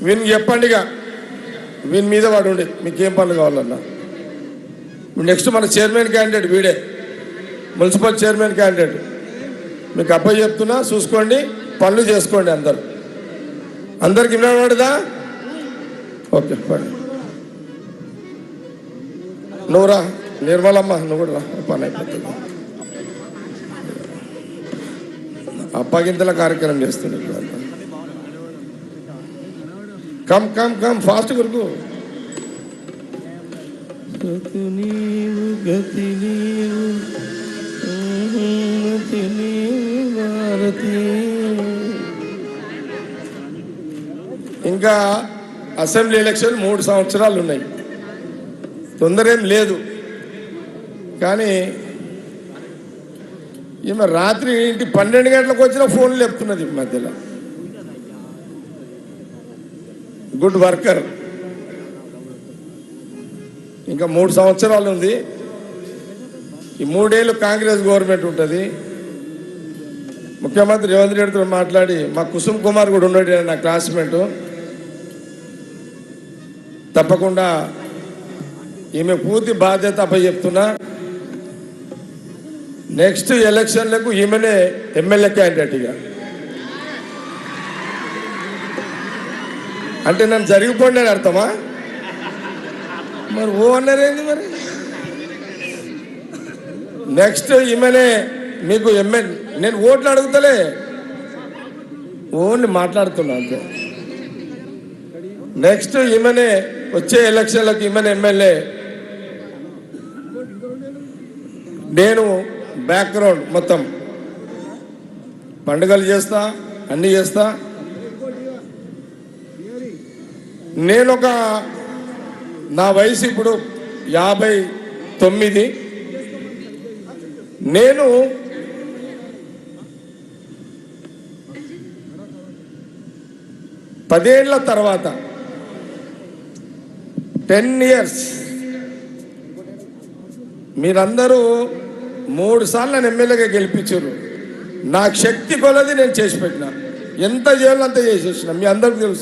వీనికి చెప్పండిగా, వీని మీద వాడు ఉండి మీకేం పనులు కావాలన్నా. నెక్స్ట్ మన చైర్మన్ క్యాండిడేట్ వీడే, మున్సిపల్ చైర్మన్ క్యాండిడేట్. మీకు అబ్బాయి చెప్తున్నా, చూసుకోండి, పనులు చేసుకోండి. అందరికి వినబడదా? ఓకే, పని. నువ్వురా నిర్మలమ్మ, నువ్వు కూడా రా, పని అయిపోతుంది. అప్పగింతల కార్యక్రమం చేస్తుంది. కమ్ కమ్ కమ్ ఫాస్ట్ కొరకు. ఇంకా అసెంబ్లీ ఎలక్షన్ 3 సంవత్సరాలు ఉన్నాయి, తొందర ఏం లేదు. కానీ ఈమె రాత్రి ఇంటి 12 గంటలకు వచ్చిన ఫోన్లు చెప్తున్నది మధ్యలో. Good worker. ఇంకా 3 సంవత్సరాలు ఉంది. ఈ 3 ఏళ్ళు కాంగ్రెస్ గవర్నమెంట్ ఉంటుంది. ముఖ్యమంత్రి రేవంత్ రెడ్డితో మాట్లాడి, మా కుసుమ్ కుమార్ కూడా ఉన్నాడు, నా క్లాస్మేటు, తప్పకుండా ఈమె పూర్తి బాధ్యత చెప్తున్నా. నెక్స్ట్ ఎలక్షన్లకు ఈమెనే ఎమ్మెల్యే క్యాండిడేట్గా. అంటే నన్ను జరిగిపోండి అని అర్థమా? మరి ఓ అన్నారేంది మరి? నెక్స్ట్ ఈమెనే మీకు ఎమ్మెల్యే. నేను ఓట్లు అడుగుతలే, ఓన్లీ మాట్లాడుతున్నా అంతే. నెక్స్ట్ ఈమెనే వచ్చే ఎలక్షన్లకు ఈమెనే ఎమ్మెల్యే. నేను బ్యాక్గ్రౌండ్ మొత్తం పండుగలు చేస్తా, అన్నీ చేస్తా. నా వయసు ఇప్పుడు 59. నేను పదేళ్ల తర్వాత 10 years మీరందరూ 3 సార్లు నన్ను ఎమ్మెల్యేగా గెలిపించారు. నాకు శక్తి కొలది నేను చేసి పెట్టిన, ఎంత చేయాలో అంత చేసేసిన. మీ అందరికీ తెలుసు.